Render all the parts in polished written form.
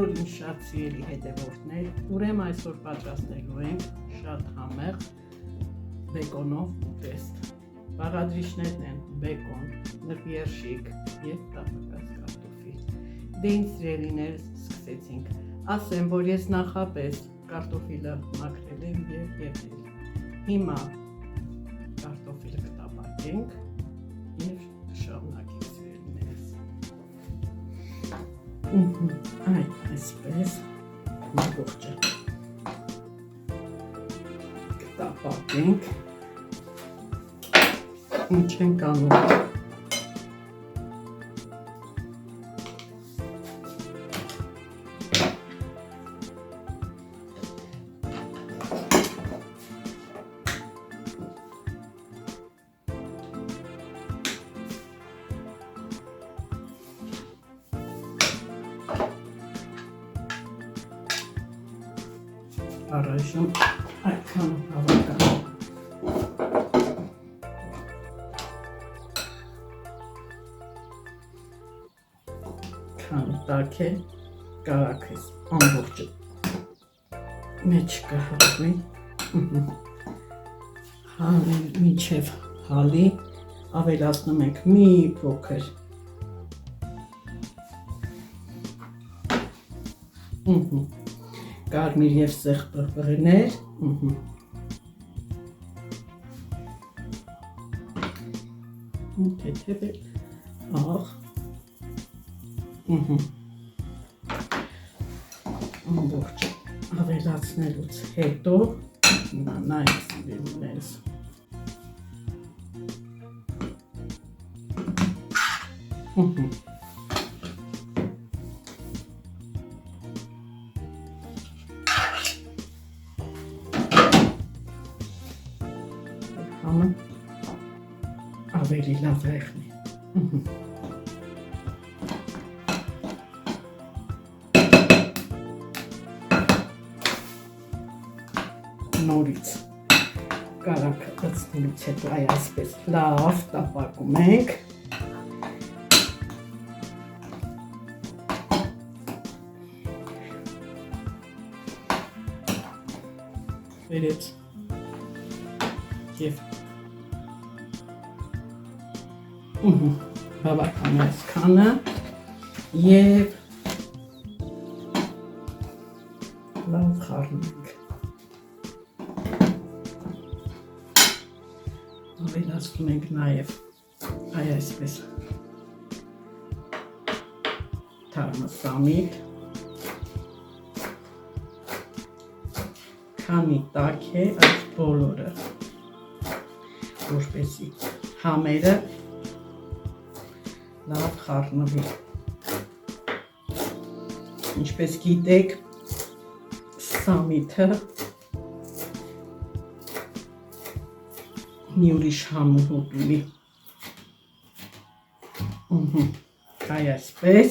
որ ինձ շատ սիրելի հետևորդներ, ուրեմն այսօր պատրաստելու ենք շատ համեղ բեկոնով ուտեստ։ Բաղադրիչներն են բեկոն, նրբերշիկ և տապակած կարտոֆիլ։ Դե ինձ սիրելիներ սկսեցինք։ Ասեմ, որ ես նախապես կարտոֆիլը մաքրել եմ և եղել։ Հիմա կարտոֆիլը կտապակենք և շարունակենք սիրելիներս։ Այ այսպես ամբողջը կտապակենք։ Ինչ ենք անում։ Առայժմ այդքան հավաքան։ Քան տաք է, կարակ ես ամբողջը մեջ կհատվի, մինչև հալի ավելացնում ենք մի փոքր կարմիր և սեղ պղպղիներ, թեթև աղ, ամբողջ ավելացնելուց հետո նայեք սիրելիներս, համը ավելի լավ եղնի։ Նորից կարակը ըցնելուց հետո այսպես լավ տապակում ենք։ Վերեց և բավական այսքանը և լավ խառնենք։ Ավելացնում ենք նաև այսպես թարմասամիլ, քանի տաք է այս բոլորը, որպեսզի համերը լավ խառնվի։ Ինչպես գիտեք, սամիթը մի ուրիշ համուհուտ ունի։ Այսպես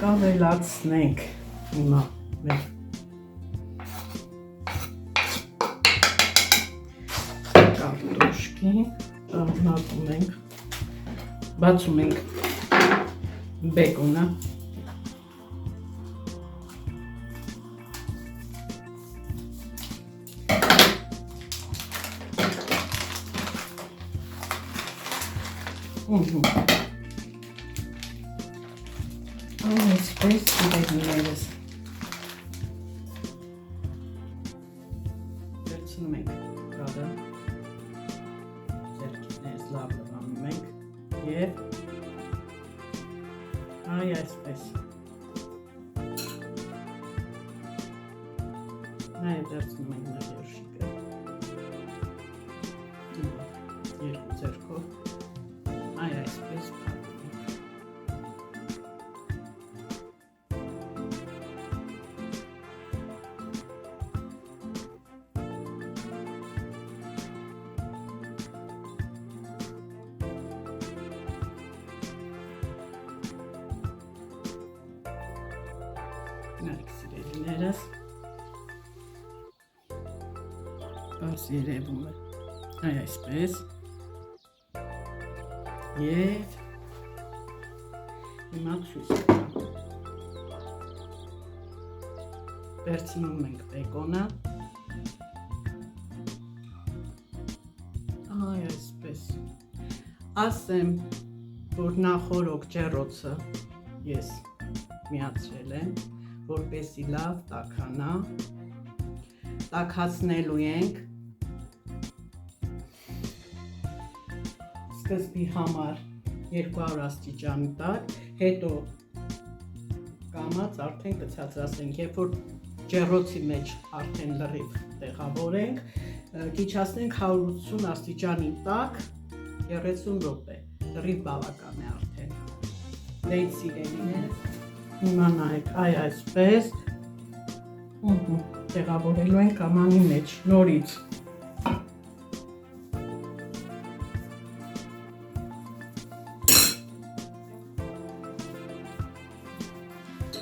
կավելացնենք հիմա մեր կարտոշկին, շարունակում ենք, բացում ենք բեկոնը, այսպես սիրելիներս վերցնում ենք կադը, ձեռքիներս լավ լվանում ենք և այսպես նաև դարձնում ենք նրբերշիկը երկու ձեռքով այսպես նայեք սիրելիներս, պարզ երևում է այսպես և Հիմա ցույց կտամ։ Վերցնում ենք բեկոնը։ Այ այսպես։ Ասեմ, որ նախորոք ջեռոցը ես միացրել եմ, որպեսզի լավ տաքանա։ Տաքացնելու ենք սկզբի համար 200 աստիճանի տակ, հետո կամած արդեն կցածրացնենք, երբ որ ջեռոցի մեջ արդեն լրիվ տեղավորենք, կիչացնենք 180 աստիճանի տակ 30 րոպե, լրիվ բավական է արդեն։ Դե սիրելիներ, հիմա նայեք, այ այսպես տեղավորելու ենք կամանի մեջ, նորից։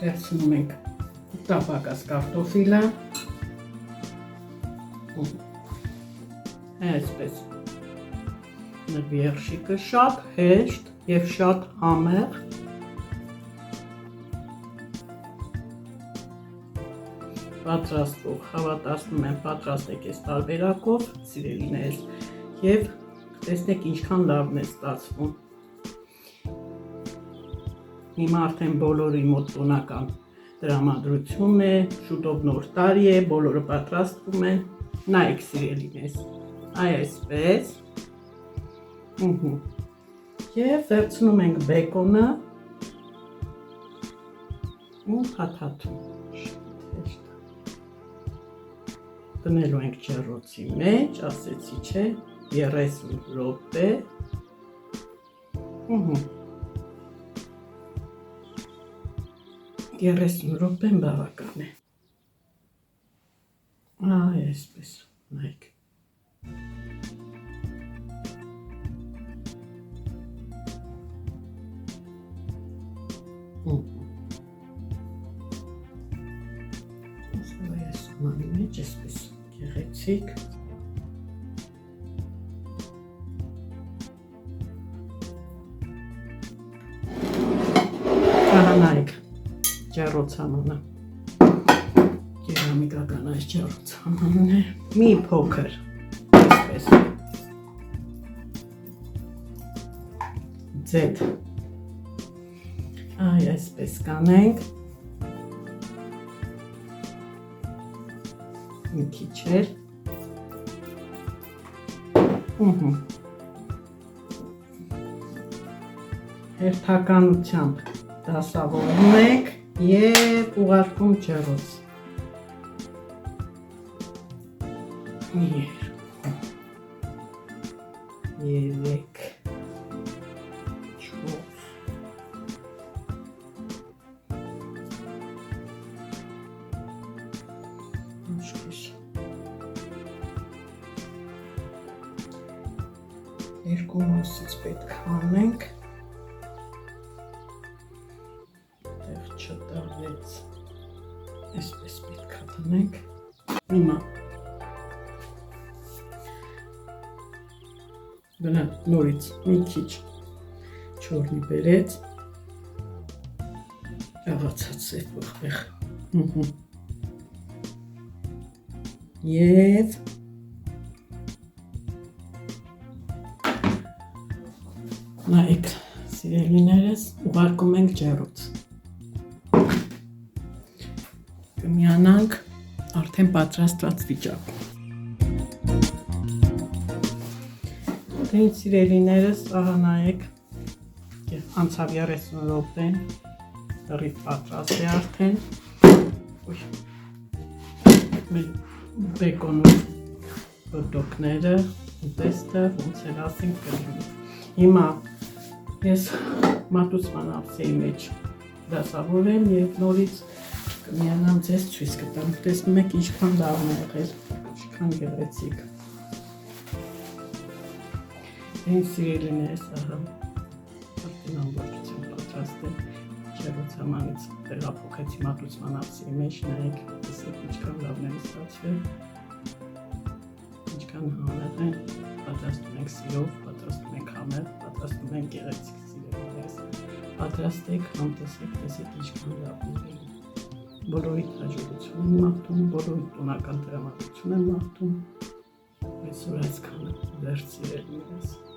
Վերցնում ենք տապակած կարտոֆիլը, այսպես նվերշիկը շատ հեշտ և շատ համեղ, պատրաստվող, հավատացնում եմ պատրաստեք այս տարբերակով, սիրելիներս, և տեսնեք ինչքան լավն է ստացվում։ Հիմա արդեն բոլորի մոտ տոնական տրամադրություն է, շուտով նոր տարի է, բոլորը պատրաստվում են, նայեք սիրելիներս, այ այսպես, և վերցնում ենք բեկոնը ու փաթաթում։ Դնելու ենք ջեռոցի մեջ, ասեցի չէ, 30 րոպե, 30 րոպեն բավական է, այ այսպես, նայեք, Սալայի մեջ այսպես գեղեցիկ, նայեք ջեռոցամանը, կերամիկական այս ջեռոցամանն է, մի փոքր, այսպես, ձետ, այ այսպես կանենք, մի քիչ էր, հերթականությամբ դասավորում եք և ուղարկում ջեռոց, 2, 3, 2 մասից պետք է անենք, տեղ չտարվեց, այսպես պետք է տնենք, հիմա, գնա նորից մի քիչ չորնի բերեց, աղացած է բխվեղ, և նայեք սիրելիներս, ուղարկում ենք ջեռոց, կմիանանք արդեն պատրաստված վիճակում, ինձ սիրելիներս, ահա նայեք, անցավ 30 րոպեն, լրիվ պատրաստ է արդեն, բեկոնու բրդոկները, ուտեստը, ոնց էլ ասենք կլինի, հիմա ես մատուցման ափսեի մեջ դասավորեմ և նորից կմիանամ ձեզ ցույց կտամ, տեսնում եք ինչքան լավն է եղել, ինչքան գեղեցիկ, ինձ սիրելիներս, ահա, արդեն ամբողջությամբ պատրաստ է, ջեռոցամանից տեղափոխեցի մատուցման ափսեի մեջ, նայեք, տեսեք ինչքան լավն է ստացվել, ինչքան համեղ է, պատրաստում ենք սիրով, պատրաստում ենք համեղ, պատրաստում ենք գեղեցիկ սիրելիներս, պատրաստեք, համտեսեք, տեսեք ինչքան լավն է։ Բոլորիդ հաջողություն եմ մաղթում, բոլորիդ տոնական տրամադրություն եմ մաղթում։ Այսօր այսքանը վերցրել ինձ։